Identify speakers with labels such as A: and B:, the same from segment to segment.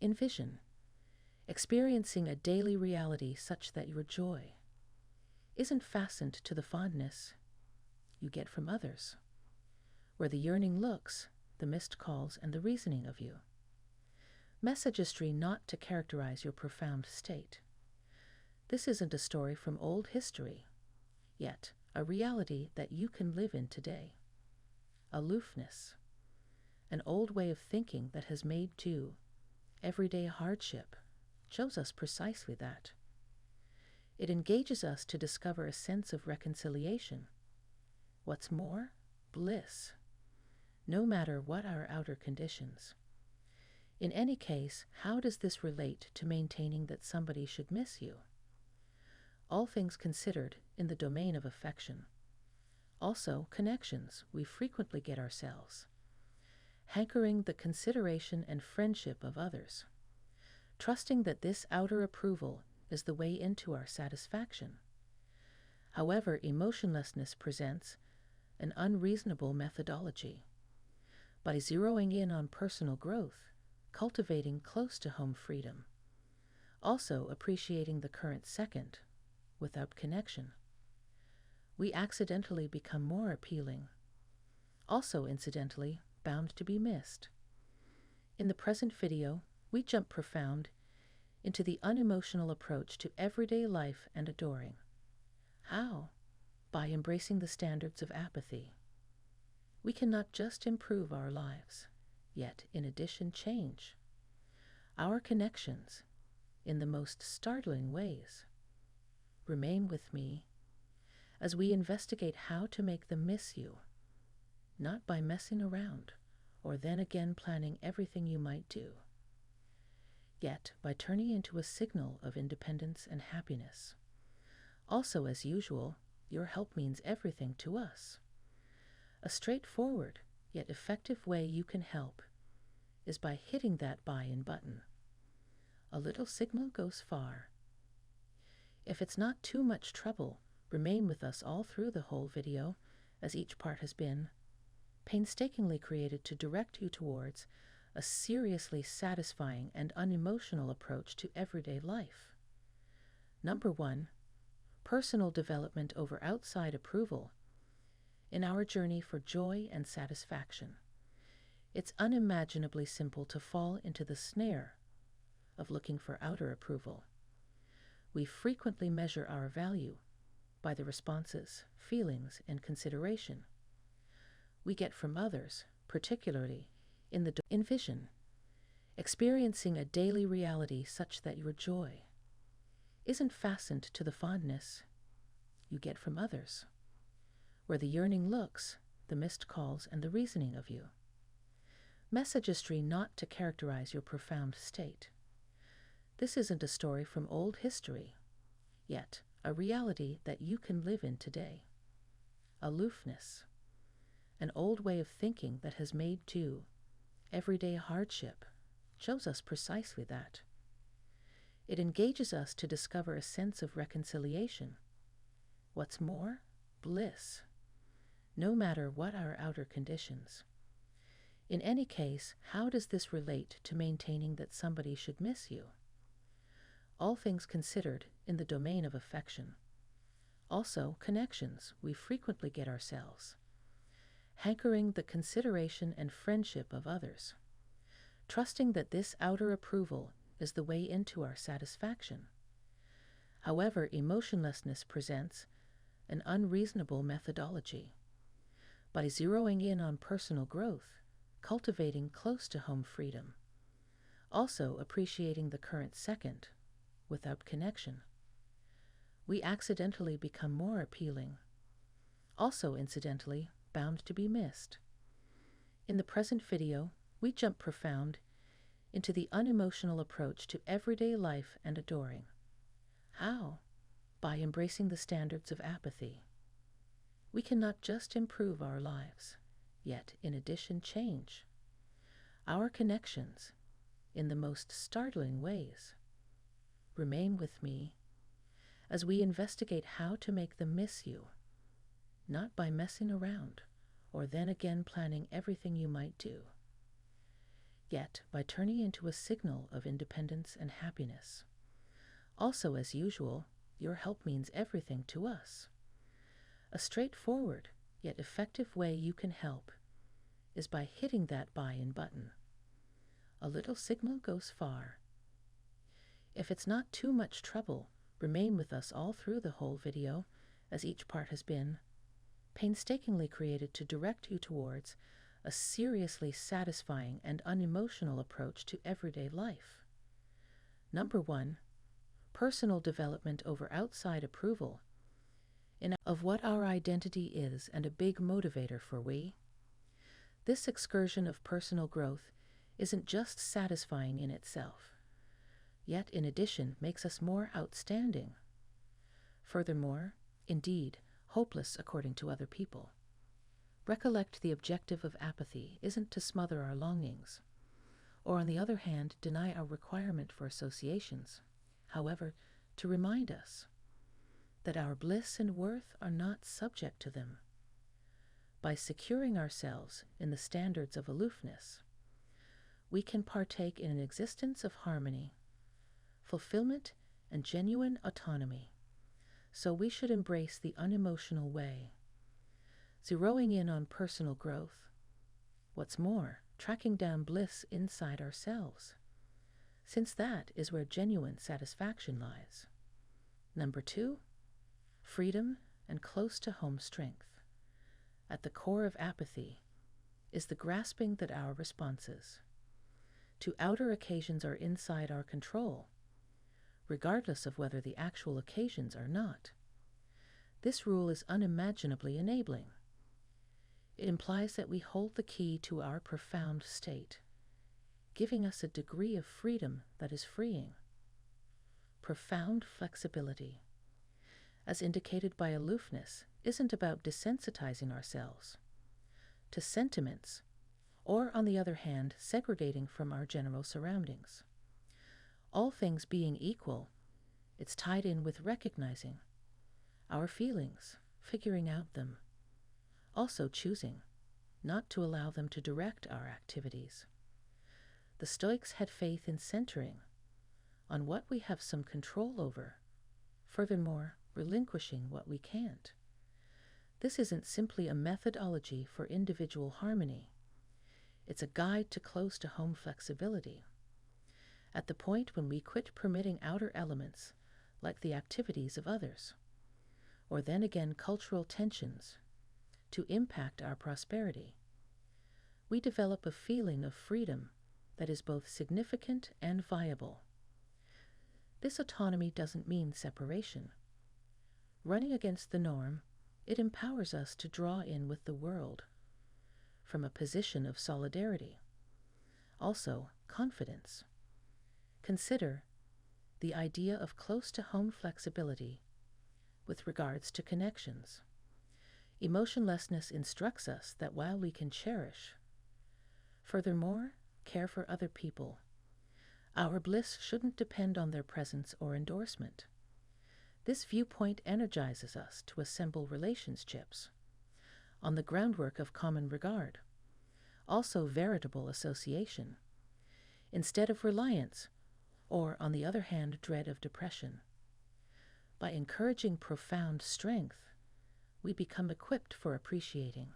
A: Envision experiencing a daily reality such that your joy isn't fastened to the fondness you get from others, where the yearning looks, the missed calls, and the reasoning of you. Messagistry not to characterize your profound state. This isn't a story from old history, yet a reality that you can live in today. Aloofness, an old way of thinking that has made too everyday hardship, shows us precisely that. It engages us to discover a sense of reconciliation. What's more, bliss, no matter what our outer conditions. In any case, how does this relate to maintaining that somebody should miss you? All things considered in the domain of affection. Also, connections we frequently get ourselves. Hankering the consideration and friendship of others. Trusting that this outer approval is the way into our satisfaction. However, emotionlessness presents an unreasonable methodology. By zeroing in on personal growth, cultivating close-to-home freedom. Also appreciating the current second, without connection. We accidentally become more appealing. Also incidentally, bound to be missed. In the present video, we jump profound into the unemotional approach to everyday life and adoring. How? By embracing the standards of apathy. We can not just improve our lives, yet in addition change our connections in the most startling ways. Remain with me as we investigate how to make them miss you, not by messing around or then again planning everything you might do, yet by turning into a signal of independence and happiness. Also, as usual, your help means everything to us. A straightforward yet effective way you can help is by hitting that buy-in button. A little signal goes far. If it's not too much trouble, remain with us all through the whole video, as each part has been painstakingly created to direct you towards a seriously satisfying and unemotional approach to everyday life. Number 1, personal development over outside approval. In our journey for joy and satisfaction, it's unimaginably simple to fall into the snare of looking for outer approval. We frequently measure our value by the responses, feelings, and consideration we get from others, particularly in the envision, experiencing a daily reality such that your joy isn't fastened to the fondness you get from others, where the yearning looks, the missed calls, and the reasoning of you. Messagistry not to characterize your profound state. This isn't a story from old history, yet a reality that you can live in today. Aloofness, an old way of thinking that has made too everyday hardship, shows us precisely that. It engages us to discover a sense of reconciliation. What's more, bliss, no matter what our outer conditions. In any case, how does this relate to maintaining that somebody should miss you? All things considered in the domain of affection. Also, connections we frequently get ourselves. Hankering the consideration and friendship of others. Trusting that this outer approval is the way into our satisfaction. However, emotionlessness presents an unreasonable methodology. By zeroing in on personal growth, cultivating close-to-home freedom. Also appreciating the current second, without connection. We accidentally become more appealing. Also incidentally, bound to be missed. In the present video, we jump profound into the unemotional approach to everyday life and adoring. How? By embracing the standards of apathy. We can not just improve our lives, yet in addition change our connections in the most startling ways. Remain with me as we investigate how to make them miss you, not by messing around or then again planning everything you might do, yet by turning into a signal of independence and happiness. Also, as usual, your help means everything to us. A straightforward yet effective way you can help is by hitting that buy-in button. A little signal goes far. If it's not too much trouble, remain with us all through the whole video, as each part has been painstakingly created to direct you towards a seriously satisfying and unemotional approach to everyday life. Number 1, personal development over outside approval of what our identity is, and a big motivator for we. This excursion of personal growth isn't just satisfying in itself, yet in addition makes us more outstanding. Furthermore, indeed, hopeless according to other people. Recollect the objective of apathy isn't to smother our longings, or on the other hand deny our requirement for associations, however, to remind us that our bliss and worth are not subject to them. By securing ourselves in the standards of aloofness, we can partake in an existence of harmony, fulfillment, and genuine autonomy. So we should embrace the unemotional way, zeroing in on personal growth. What's more, tracking down bliss inside ourselves, since that is where genuine satisfaction lies. Number 2, freedom and close-to-home strength. At the core of apathy is the grasping that our responses to outer occasions are inside our control, regardless of whether the actual occasions are not. This rule is unimaginably enabling. It implies that we hold the key to our profound state, giving us a degree of freedom that is freeing. Profound flexibility, as indicated by aloofness, isn't about desensitizing ourselves to sentiments, or, on the other hand, segregating from our general surroundings. All things being equal, it's tied in with recognizing our feelings, figuring out them, also choosing not to allow them to direct our activities. The Stoics had faith in centering on what we have some control over, furthermore, relinquishing what we can't. This isn't simply a methodology for individual harmony. It's a guide to close-to-home flexibility. At the point when we quit permitting outer elements, like the activities of others, or then again cultural tensions, to impact our prosperity, we develop a feeling of freedom that is both significant and viable. This autonomy doesn't mean separation. Running against the norm, it empowers us to draw in with the world from a position of solidarity. Also, confidence. Consider the idea of close-to-home flexibility with regards to connections. Emotionlessness instructs us that while we can cherish, furthermore, care for other people, our bliss shouldn't depend on their presence or endorsement. This viewpoint energizes us to assemble relationships on the groundwork of common regard, also veritable association, instead of reliance, or, on the other hand, dread of depression. By encouraging profound strength, we become equipped for appreciating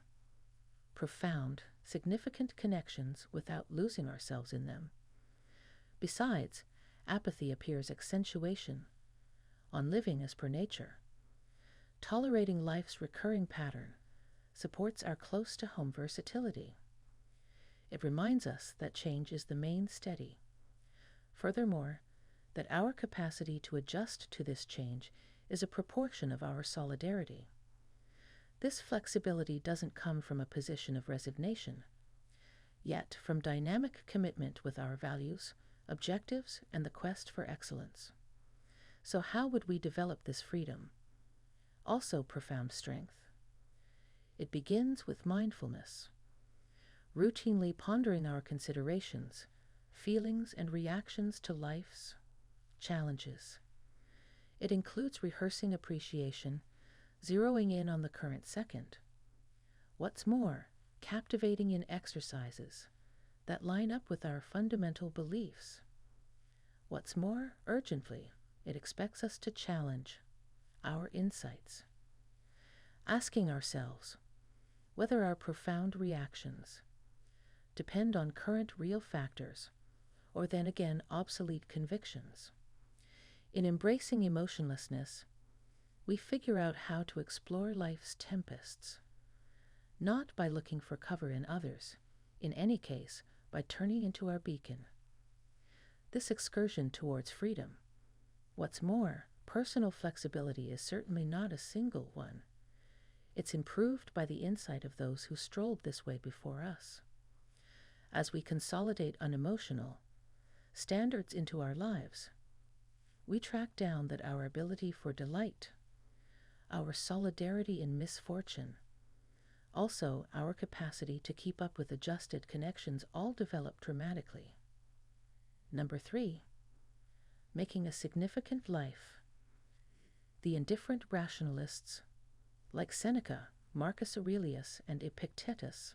A: profound, significant connections without losing ourselves in them. Besides, apathy appears accentuation on living as per nature. Tolerating life's recurring pattern supports our close-to-home versatility. It reminds us that change is the main steady. Furthermore, that our capacity to adjust to this change is a proportion of our solidarity. This flexibility doesn't come from a position of resignation, yet from dynamic commitment with our values, objectives, and the quest for excellence. So how would we develop this freedom? Also profound strength. It begins with mindfulness, routinely pondering our considerations, feelings, and reactions to life's challenges. It includes rehearsing appreciation, zeroing in on the current second. What's more, captivating in exercises that line up with our fundamental beliefs. What's more, urgently, it expects us to challenge our insights, asking ourselves whether our profound reactions depend on current real factors or then again obsolete convictions. In embracing emotionlessness, we figure out how to explore life's tempests, not by looking for cover in others, in any case, by turning into our beacon. This excursion towards freedom, what's more, personal flexibility is certainly not a single one. It's improved by the insight of those who strolled this way before us. As we consolidate unemotional standards into our lives, we track down that our ability for delight, our solidarity in misfortune, also our capacity to keep up with adjusted connections all develop dramatically. Number 3, making a significant life. The indifferent rationalists, like Seneca, Marcus Aurelius, and Epictetus,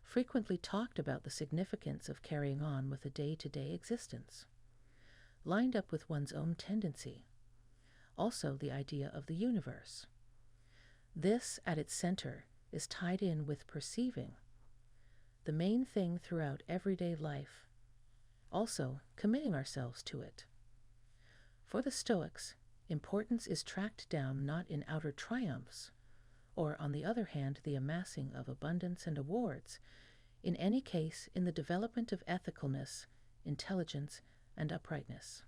A: frequently talked about the significance of carrying on with a day-to-day existence, lined up with one's own tendency, also the idea of the universe. This, at its center, is tied in with perceiving, the main thing throughout everyday life, also committing ourselves to it. For the Stoics, importance is tracked down not in outer triumphs, or on the other hand the amassing of abundance and awards, in any case in the development of ethicalness, intelligence, and uprightness.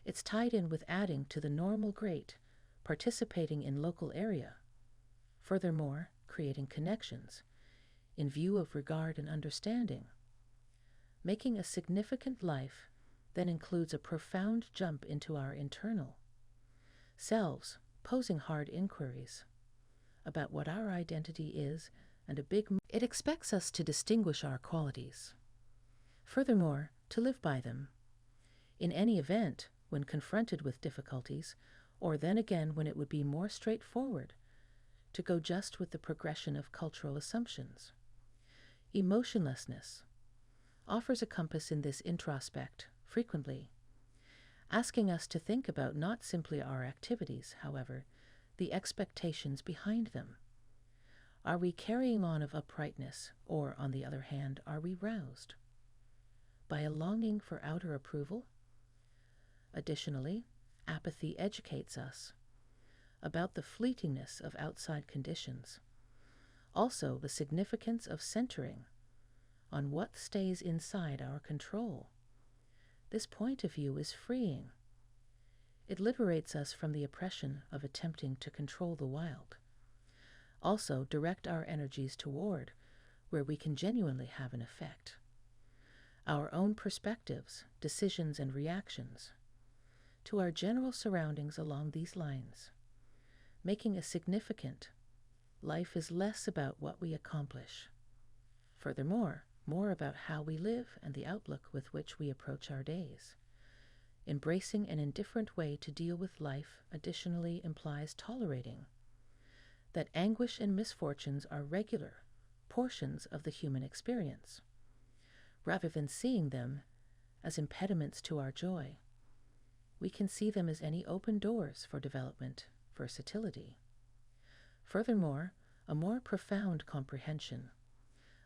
A: It's tied in with adding to the normal great, participating in local area, furthermore creating connections, in view of regard and understanding. Making a significant life then includes a profound jump into our internal selves, posing hard inquiries about what our identity is, and it expects us to distinguish our qualities. Furthermore, to live by them. In any event, when confronted with difficulties, or then again when it would be more straightforward to go just with the progression of cultural assumptions. Emotionlessness offers a compass in this introspect, frequently, asking us to think about not simply our activities, however, the expectations behind them. Are we carrying on of uprightness, or, on the other hand, are we roused by a longing for outer approval? Additionally, apathy educates us about the fleetingness of outside conditions, also the significance of centering on what stays inside our control. This point of view is freeing. It liberates us from the oppression of attempting to control the wild. Also, direct our energies toward where we can genuinely have an effect. Our own perspectives, decisions, and reactions to our general surroundings along these lines. Making a significant life is less about what we accomplish. Furthermore, more about how we live and the outlook with which we approach our days. Embracing an indifferent way to deal with life additionally implies tolerating that anguish and misfortunes are regular portions of the human experience, rather than seeing them as impediments to our joy. We can see them as any open doors for development, versatility. Furthermore, a more profound comprehension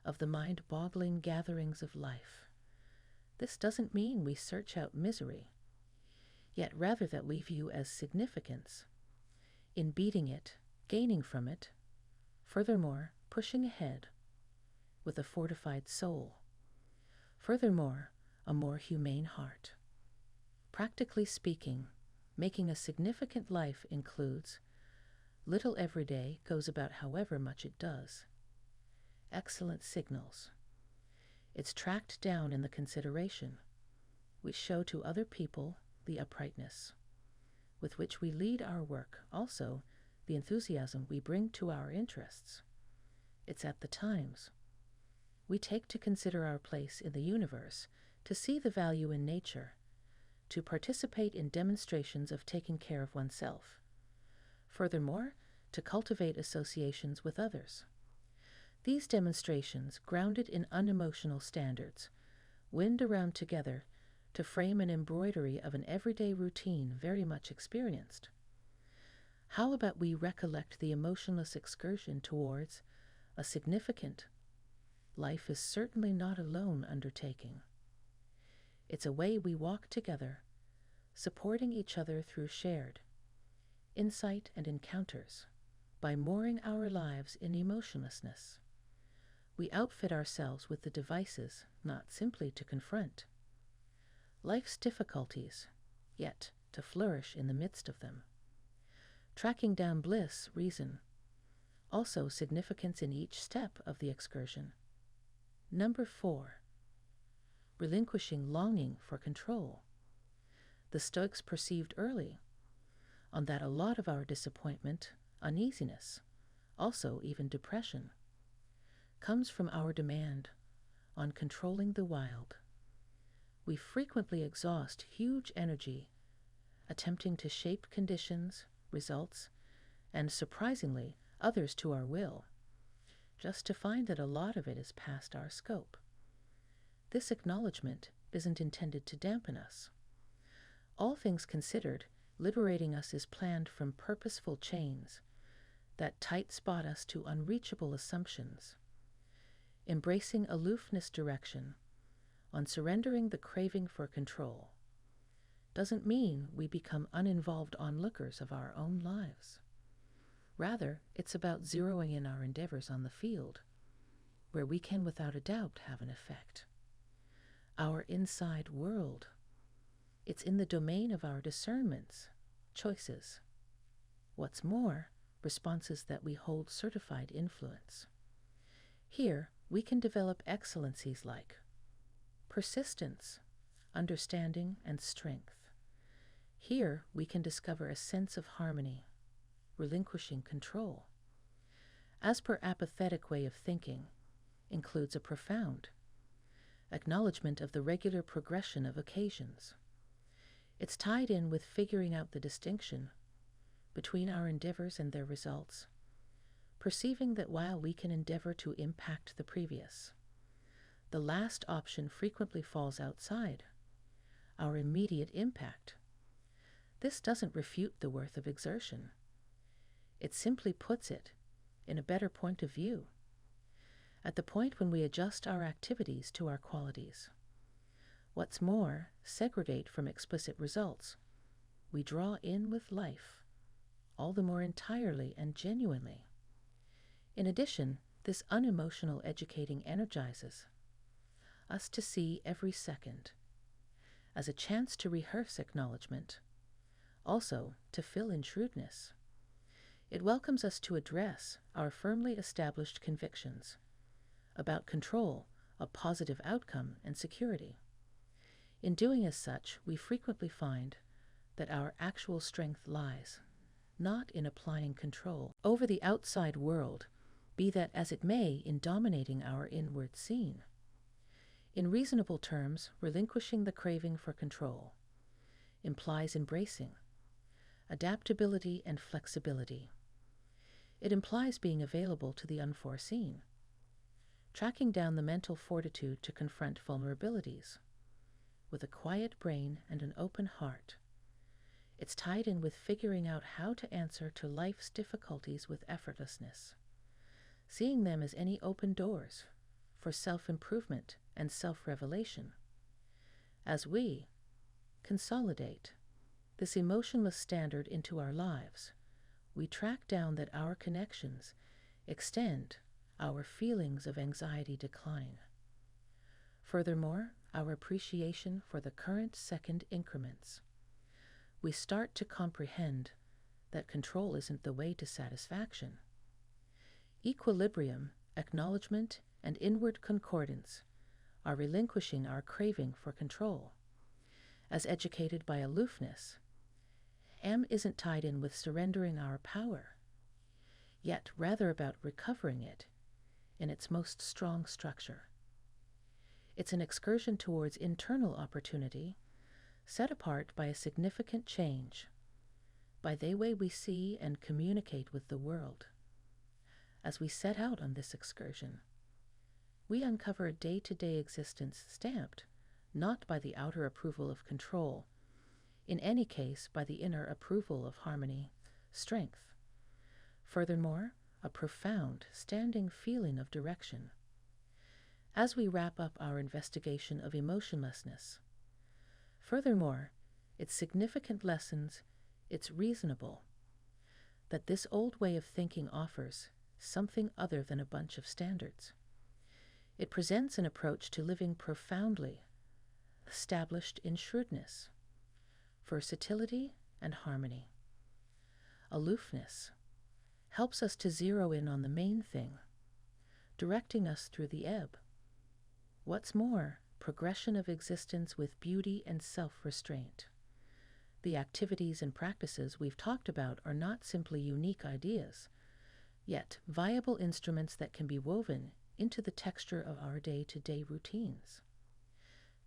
A: of the mind-boggling gatherings of life. This doesn't mean we search out misery, yet rather that we view as significance in beating it, gaining from it, furthermore, pushing ahead with a fortified soul, furthermore, a more humane heart. Practically speaking, making a significant life includes little every day goes about however much it does. Excellent signals. It's tracked down in the consideration, which show to other people the uprightness with which we lead our work, also the enthusiasm we bring to our interests. It's at the times we take to consider our place in the universe, to see the value in nature, to participate in demonstrations of taking care of oneself. Furthermore, to cultivate associations with others. These demonstrations, grounded in unemotional standards, wind around together to frame an embroidery of an everyday routine very much experienced. How about we recollect the emotionless excursion towards a significant, life is certainly not a lone undertaking. It's a way we walk together, supporting each other through shared insight and encounters. By mooring our lives in emotionlessness, we outfit ourselves with the devices not simply to confront life's difficulties, yet to flourish in the midst of them. Tracking down bliss, reason, also significance in each step of the excursion. Number 4, relinquishing longing for control. The Stoics perceived early on that a lot of our disappointment, uneasiness, also even depression, comes from our demand on controlling the wild. We frequently exhaust huge energy attempting to shape conditions, results, and surprisingly, others to our will, just to find that a lot of it is past our scope. This acknowledgement isn't intended to dampen us. All things considered, liberating us is planned from purposeful chains that tight spot us to unreachable assumptions. Embracing aloofness direction on surrendering the craving for control doesn't mean we become uninvolved onlookers of our own lives. Rather, it's about zeroing in our endeavors on the field, where we can without a doubt have an effect. Our inside world. It's in the domain of our discernments, choices. What's more, responses that we hold certified influence. Here, we can develop excellencies like persistence, understanding, and strength. Here, we can discover a sense of harmony, relinquishing control. As per apathetic way of thinking, includes a profound acknowledgement of the regular progression of occasions. It's tied in with figuring out the distinction between our endeavors and their results, perceiving that while we can endeavor to impact the previous, the last option frequently falls outside our immediate impact. This doesn't refute the worth of exertion. It simply puts it in a better point of view, at the point when we adjust our activities to our qualities. What's more, segregate from explicit results. We draw in with life, all the more entirely and genuinely. In addition, this unemotional educating energizes us to see every second as a chance to rehearse acknowledgement, also to fill in shrewdness. It welcomes us to address our firmly established convictions about control, a positive outcome, and security. In doing as such, we frequently find that our actual strength lies not in applying control over the outside world, be that as it may, in dominating our inward scene. In reasonable terms, relinquishing the craving for control implies embracing adaptability and flexibility. It implies being available to the unforeseen, tracking down the mental fortitude to confront vulnerabilities with a quiet brain and an open heart. It's tied in with figuring out how to answer to life's difficulties with effortlessness, seeing them as any open doors for self-improvement and self-revelation. As we consolidate this emotionless standard into our lives, we track down that our connections extend, our feelings of anxiety decline. Furthermore, our appreciation for the current second increments. We start to comprehend that control isn't the way to satisfaction. Equilibrium, acknowledgement, and inward concordance are relinquishing our craving for control. As educated by aloofness, M isn't tied in with surrendering our power, yet rather about recovering it in its most strong structure. It's an excursion towards internal opportunity, set apart by a significant change, by the way we see and communicate with the world. As we set out on this excursion, we uncover a day-to-day existence stamped not by the outer approval of control, in any case by the inner approval of harmony, strength. Furthermore, a profound, standing feeling of direction. As we wrap up our investigation of emotionlessness, furthermore, its significant lessons, it's reasonable that this old way of thinking offers something other than a bunch of standards. It presents an approach to living profoundly, established in shrewdness, versatility, and harmony. Aloofness helps us to zero in on the main thing, directing us through the ebb. What's more, progression of existence with beauty and self-restraint. The activities and practices we've talked about are not simply unique ideas, yet viable instruments that can be woven into the texture of our day-to-day routines,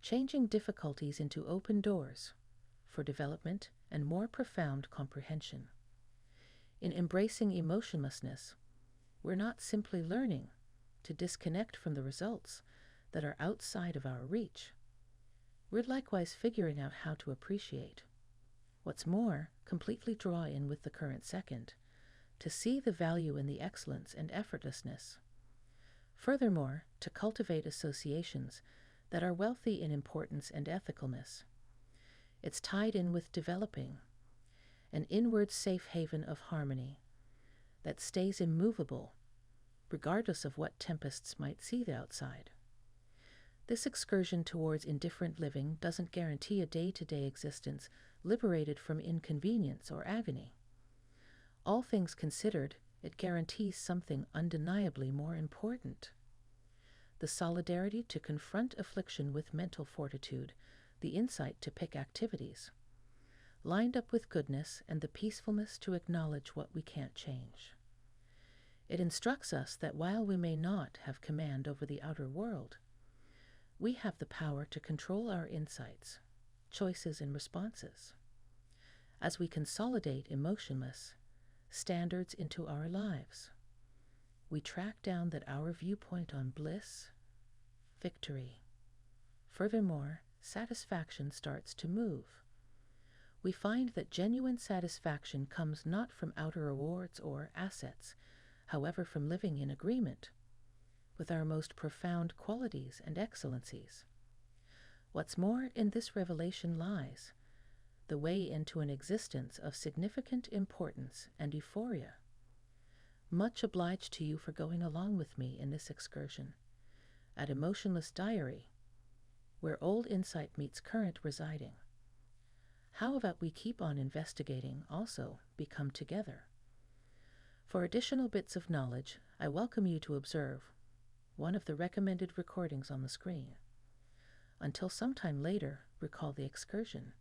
A: changing difficulties into open doors for development and more profound comprehension. In embracing emotionlessness, we're not simply learning to disconnect from the results that are outside of our reach. We're likewise figuring out how to appreciate. What's more, completely draw in with the current second, to see the value in the excellence and effortlessness. Furthermore, to cultivate associations that are wealthy in importance and ethicalness. It's tied in with developing an inward safe haven of harmony that stays immovable, regardless of what tempests might see outside. This excursion towards indifferent living doesn't guarantee a day-to-day existence liberated from inconvenience or agony. All things considered, it guarantees something undeniably more important: the solidarity to confront affliction with mental fortitude, the insight to pick activities, lined up with goodness, and the peacefulness to acknowledge what we can't change. It instructs us that while we may not have command over the outer world, we have the power to control our insights, choices, and responses. As we consolidate emotionless standards into our lives, we track down that our viewpoint on bliss, victory. Furthermore, satisfaction starts to move. We find that genuine satisfaction comes not from outer rewards or assets, however, from living in agreement with our most profound qualities and excellencies. What's more, in this revelation lies the way into an existence of significant importance and euphoria. Much obliged to you for going along with me in this excursion at Emotionless Diary, where old insight meets current residing. How about we keep on investigating, also become together? For additional bits of knowledge, I welcome you to observe one of the recommended recordings on the screen. Until sometime later, recall the excursion.